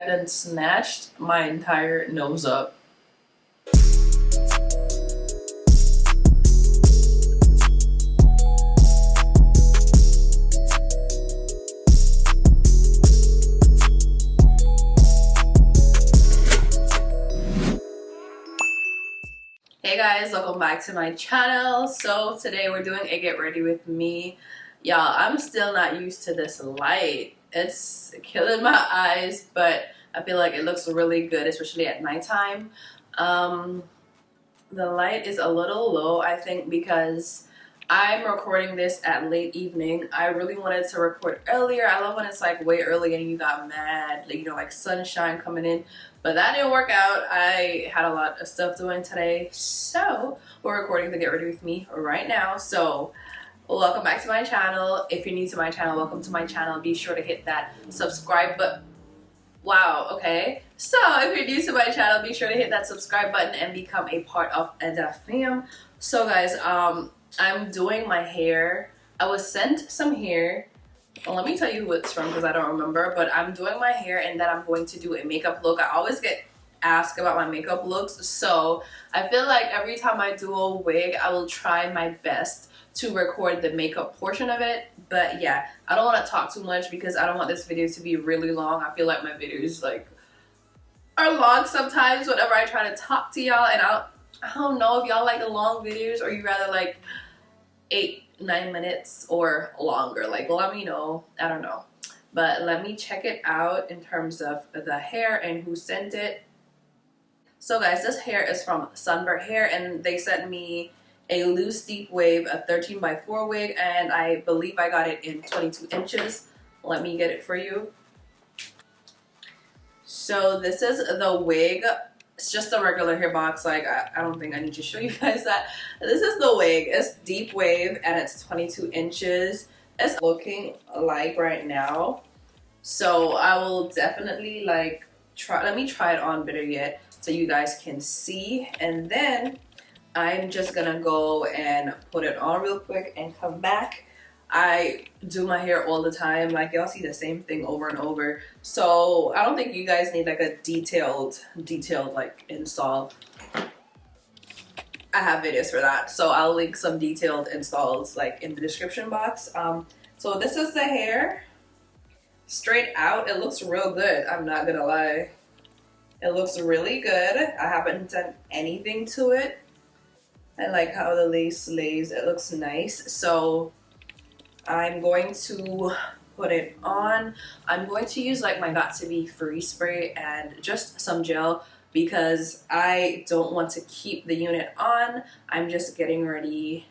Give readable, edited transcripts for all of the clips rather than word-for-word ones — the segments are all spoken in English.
And snatched my entire nose up. Hey guys, welcome back to my channel. So today we're doing a get ready with me. Y'all, I'm still not used to this light. It's killing my eyes, but I feel like it looks really good, especially at nighttime. The light is a little low, I think, because I'm recording this at late evening. I really wanted to record earlier. I love when it's like way early and you got mad, like, you know, like sunshine coming in. But that didn't work out. I had a lot of stuff doing today. So we're recording the Get Ready With Me right now. So welcome back to my channel. If you're new to my channel, welcome to my channel. Be sure to hit that subscribe button. Wow, okay. So if you're new to my channel, be sure to hit that subscribe button and become a part of the fam. So guys, I'm doing my hair. I was sent some hair. Well, let me tell you who it's from because I don't remember, but I'm doing my hair and then I'm going to do a makeup look. I always get asked about my makeup looks, so I feel like every time I do a wig, I will try my best to record the makeup portion of it. But yeah, I don't want to talk too much because I don't want this video to be really long. I feel like my videos like are long sometimes whenever I try to talk to y'all, and I don't know if y'all like the long videos or you rather like 8-9 minutes or longer. Like, let me know. I don't know, but let me check it out in terms of the hair and who sent it. So guys, this hair is from SunberHair and they sent me a loose deep wave, a 13x4 wig, and I believe I got it in 22 inches. Let me get it for you. So this is the wig. It's just a regular hair box. Like, I don't think I need to show you guys that. This is the wig. It's deep wave and it's 22 inches. It's looking like right now. So I will definitely like try. Let me try it on better yet so you guys can see, and then I'm just gonna go and put it on real quick and come back. I do my hair all the time. Like, y'all see the same thing over and over. So I don't think you guys need like a detailed like install. I have videos for that. So I'll link some detailed installs like in the description box. So this is the hair. Straight out, it looks real good. I'm not gonna lie. It looks really good. I haven't done anything to it. I like how the lace lays. It looks nice. So I'm going to put it on. I'm going to use like my Got2b Free Spray and just some gel because I don't want to keep the unit on. I'm just getting ready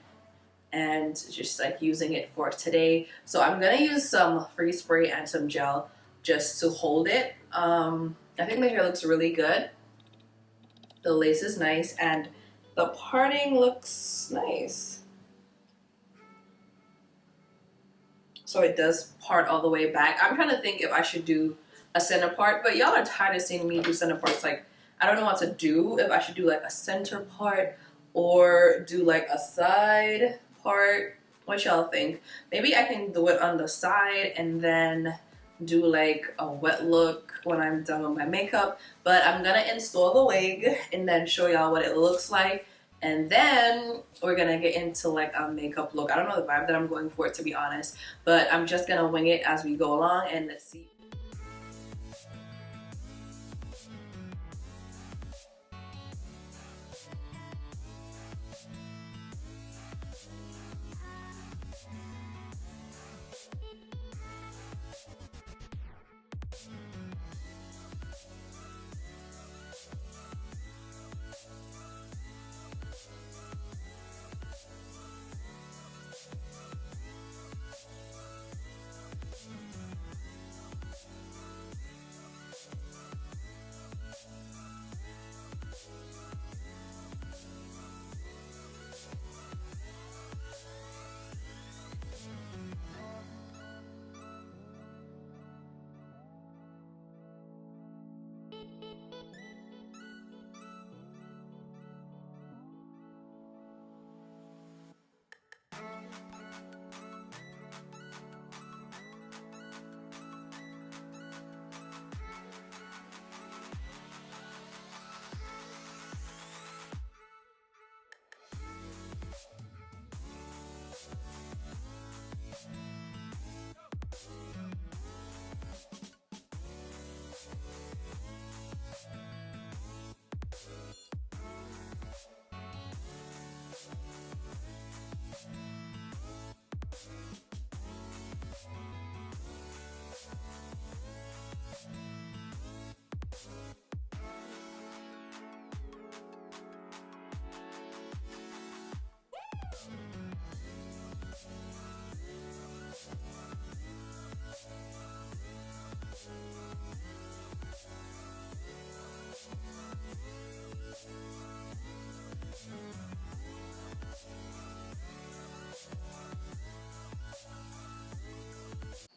and just like using it for today. So I'm gonna use some Free Spray and some gel just to hold it. I think the hair looks really good. The lace is nice and the parting looks nice. So it does part all the way back. I'm trying to think if I should do a center part, but y'all are tired of seeing me do center parts. Like, I don't know what to do, if I should do like a center part or do like a side part. What y'all think? Maybe I can do it on the side and then do like a wet look when I'm done with my makeup. But I'm gonna install the wig and then show y'all what it looks like, and then we're gonna get into like a makeup look. I don't know the vibe that I'm going for, to be honest, but I'm just gonna wing it as we go along and let's see.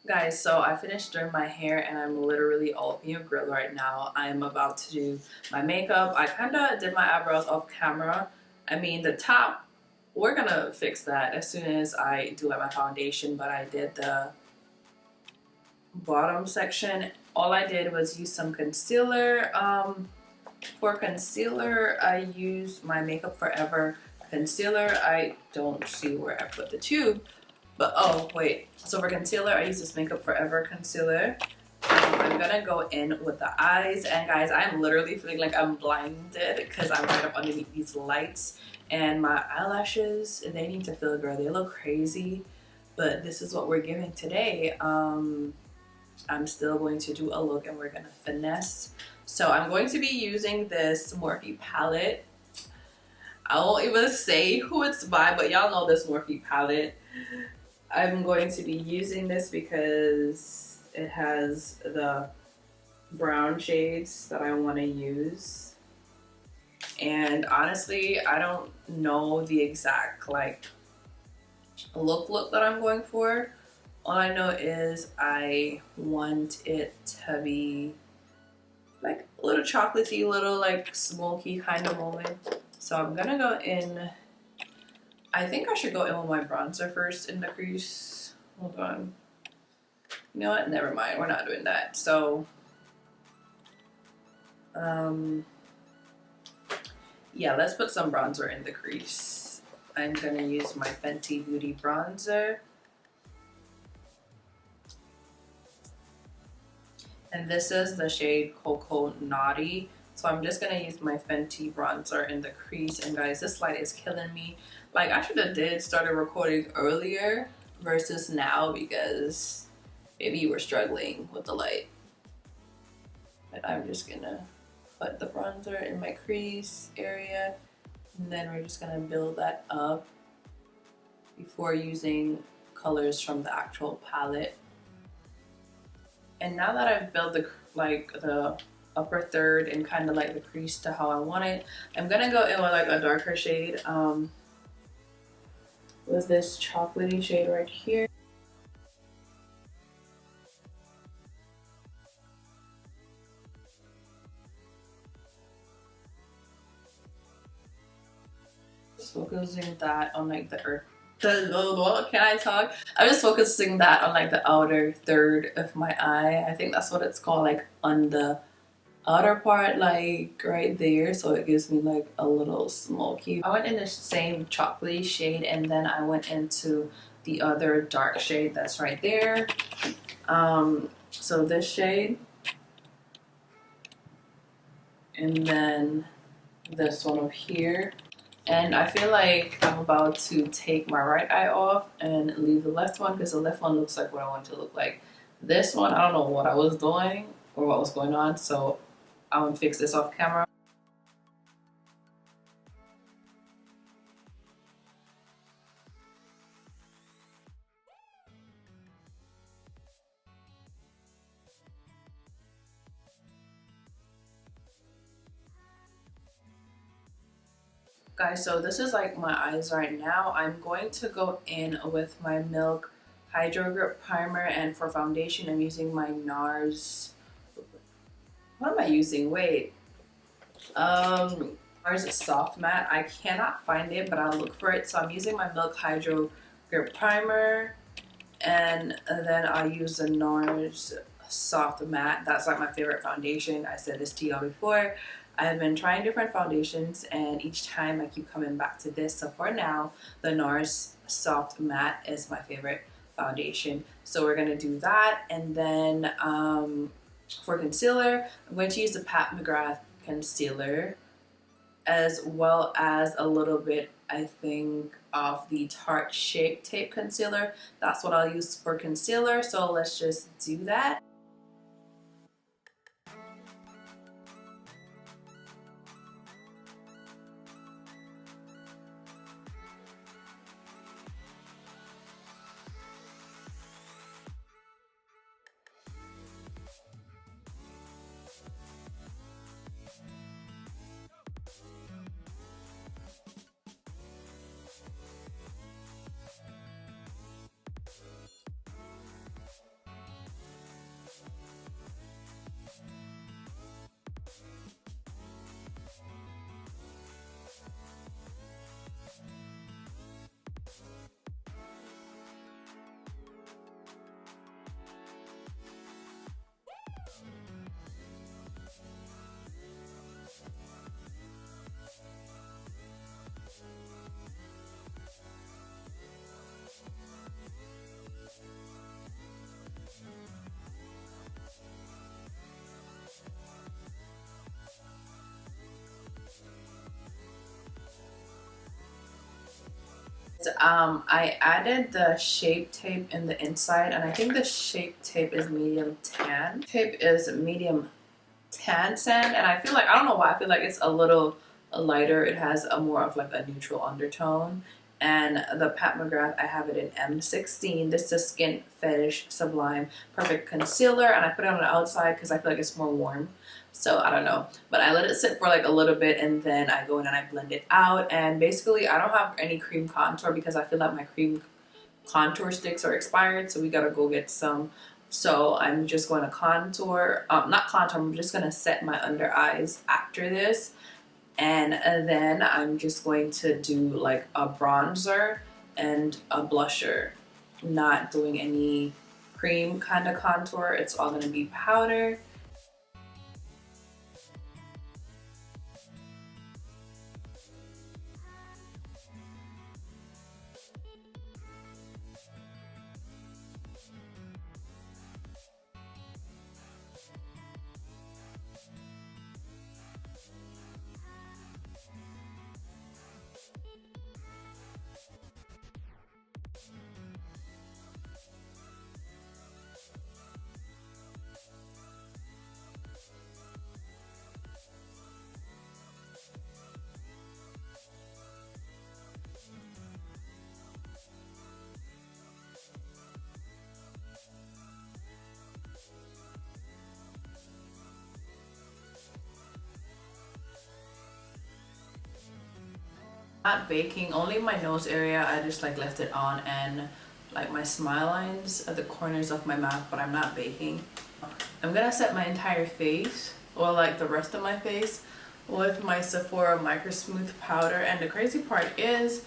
Guys, so I finished doing my hair and I'm literally all up in your grill right now. I'm about to do my makeup. I kind of did my eyebrows off camera. I mean, the top, we're gonna fix that as soon as I do like my foundation, but I did the bottom section. All I did was use some concealer. For concealer, I used my Makeup Forever concealer. I don't see where I put the tube. But oh wait, so for concealer, I use this Makeup Forever concealer. I'm gonna go in with the eyes, and guys, I'm literally feeling like I'm blinded because I'm right up underneath these lights, and my eyelashes, they need to feel good. They look crazy, but this is what we're giving today. I'm still going to do a look, and we're gonna finesse. So I'm going to be using this Morphe palette. I won't even say who it's by, but y'all know this Morphe palette. I'm going to be using this because it has the brown shades that I want to use. And honestly, I don't know the exact like look that I'm going for. All I know is I want it to be like a little chocolatey, little like smoky kind of moment. So I'm gonna go in. I think I should go in with my bronzer first in the crease. Hold on. You know what? Never mind. We're not doing that. So, yeah, let's put some bronzer in the crease. I'm gonna use my Fenty Beauty bronzer. And this is the shade Cocoa Naughty. So I'm just gonna use my Fenty bronzer in the crease. And guys, this light is killing me. Like, I should have started recording earlier versus now because maybe you were struggling with the light. But I'm just gonna put the bronzer in my crease area, and then we're just gonna build that up before using colors from the actual palette. And now that I've built the upper third and kind of like the crease to how I want it, I'm gonna go in with like a darker shade with this chocolatey shade right here. Just focusing that on like the earth. Can I talk? I'm just focusing that on like the outer third of my eye. I think that's what it's called, like on the outer part, like right there, so it gives me like a little smoky. I went in the same chocolatey shade, and then I went into the other dark shade that's right there. So this shade, and then this one over here. And I feel like I'm about to take my right eye off and leave the left one because the left one looks like what I want it to look like. This one, I don't know what I was doing or what was going on, so I'm gonna fix this off camera. Guys, so this is like my eyes right now. I'm going to go in with my Milk Hydro Grip Primer, and for foundation I'm using my NARS. What am I using? Wait. NARS Soft Matte. I cannot find it, but I'll look for it. So I'm using my Milk Hydro Grip Primer, and then I'll use the NARS Soft Matte. That's like my favorite foundation. I said this to y'all before. I've been trying different foundations, and each time I keep coming back to this. So for now, the NARS Soft Matte is my favorite foundation. So we're gonna do that, and then for concealer, I'm going to use the Pat McGrath concealer, as well as a little bit, I think, of the Tarte Shape Tape concealer. That's what I'll use for concealer. So let's just do that. I added the shape tape in the inside, and I think the shape tape is medium tan. Tape is medium tan sand, and I feel like, I don't know why, I feel like it's a little lighter. It has a more of like a neutral undertone. And the Pat McGrath, I have it in M16. This is Skin Fetish Sublime Perfect Concealer, and I put it on the outside because I feel like it's more warm. So I don't know, but I let it sit for like a little bit, and then I go in and I blend it out. And basically I don't have any cream contour because I feel like my cream contour sticks are expired, so we gotta go get some. So I'm just going to contour, not contour, I'm just going to set my under eyes after this. And then I'm just going to do like a bronzer and a blusher. Not doing any cream kind of contour. It's all going to be powder. Not baking, only my nose area. I just like left it on, and like my smile lines at the corners of my mouth, but I'm not baking. I'm gonna set my entire face, or like the rest of my face, with my Sephora Micro Smooth powder. And the crazy part is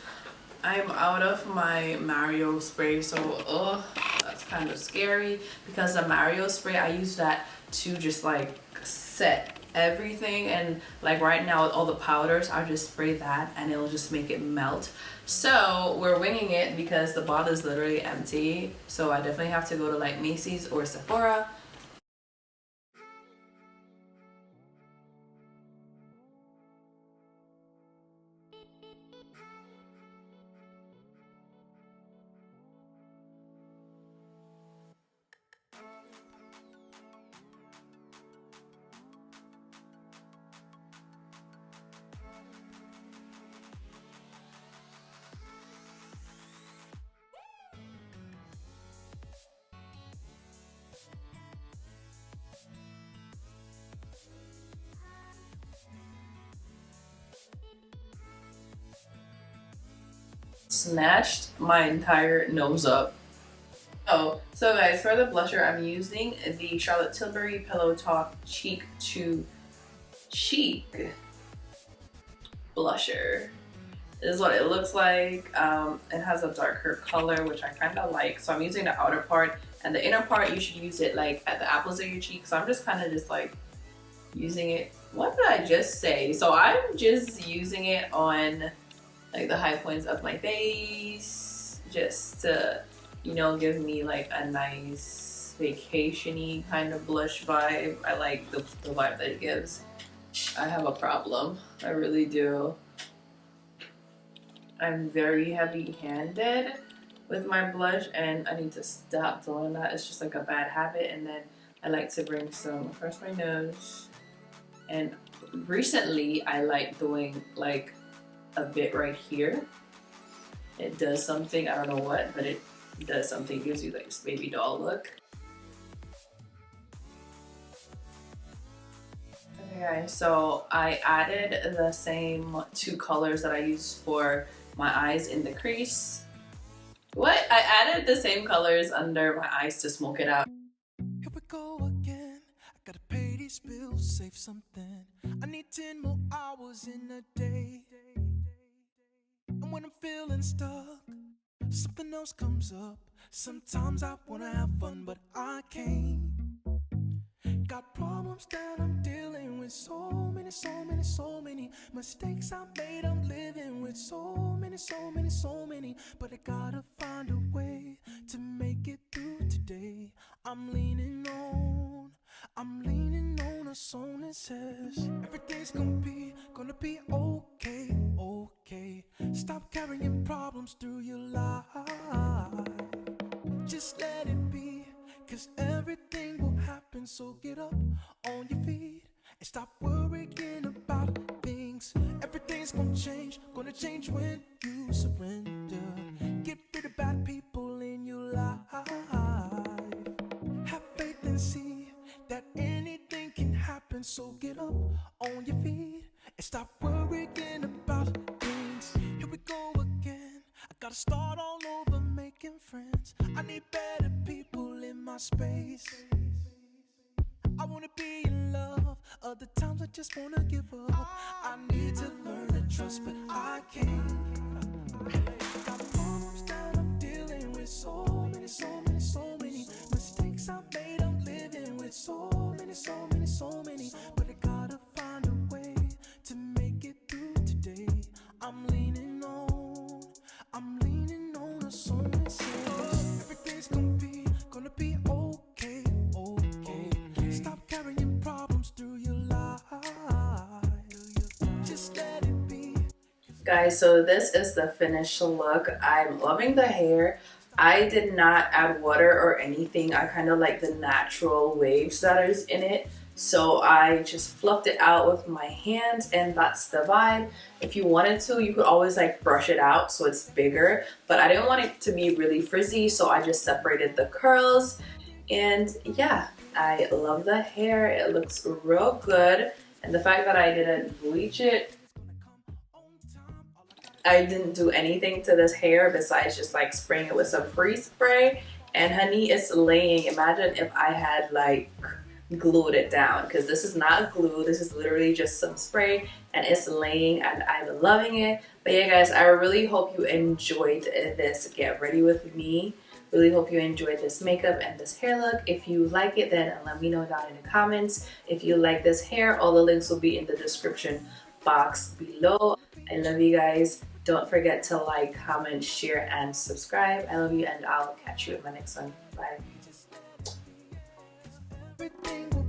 I'm out of my Mario spray, so that's kind of scary, because the Mario spray, I use that to just like set everything, and like right now with all the powders, I just spray that and it'll just make it melt. So we're winging it because the bottle is literally empty, so I definitely have to go to like Macy's or Sephora. Snatched my entire nose up. So guys, for the blusher, I'm using the Charlotte Tilbury Pillow Talk Cheek to Cheek blusher. This is what it looks like. It has a darker color, which I kind of like. So I'm using the outer part, and the inner part you should use it like at the apples of your cheeks. So I'm just kind of just like using it. What did I just say? So I'm just using it on like the high points of my face, just to, you know, give me like a nice vacation-y kind of blush vibe. I like the vibe that it gives. I have a problem. I really do. I'm very heavy-handed with my blush, and I need to stop doing that. It's just like a bad habit. And then I like to bring some across my nose. And recently I like doing like a bit right here. It does something, I don't know what, but it does something. It gives you like this baby doll look. Okay guys, so I added the same two colors that I used for my eyes in the crease. What? I added the same colors under my eyes to smoke it out. Here we go again. I gotta pay these bills, save something. I need 10 more hours in a day. And when I'm feeling stuck, something else comes up. Sometimes I wanna have fun, but I can't. Got problems that I'm dealing with. So many mistakes I made. I'm living with so many. But I gotta find a way to make it through today. I'm leaning on a song that says everything's gonna be okay, okay. Stop carrying problems through your life. Just let it be, cause everything will happen. So get up on your feet and stop worrying about things. Everything's gonna change when you surrender. Get rid of bad people in your life. Have faith and see that anything can happen. So get up on your feet and stop worrying about things. Here we go again. I gotta start all over making friends. I need better people in my space. I wanna be in love. Other times I just wanna give up. I need to learn to trust, but I can't. Got problems that I'm dealing with. So many mistakes I made. I'm living with so many. But I gotta find a way to make it through today. I'm leaning on a song that says everything's gonna be okay, okay. Stop carrying problems through your life. Just let it be. Guys, so this is the finished look. I'm loving the hair. I did not add water or anything. I kind of like the natural waves that is in it. So I just fluffed it out with my hands, and that's the vibe. If you wanted to, you could always like brush it out so it's bigger, but I didn't want it to be really frizzy, so I just separated the curls. And yeah, I love the hair. It looks real good. And the fact that I didn't bleach it, I didn't do anything to this hair besides just like spraying it with some free spray. And honey, it's laying. Imagine if I had like glued it down, because this is not glue. This is literally just some spray, and it's laying, and I'm loving it. But yeah, guys, I really hope you enjoyed this get ready with me. Really hope you enjoyed this makeup and this hair look. If you like it, then let me know down in the comments. If you like this hair, all the links will be in the description box below. I love you guys. Don't forget to like, comment, share, and subscribe. I love you, and I'll catch you in my next one. Bye. Everything will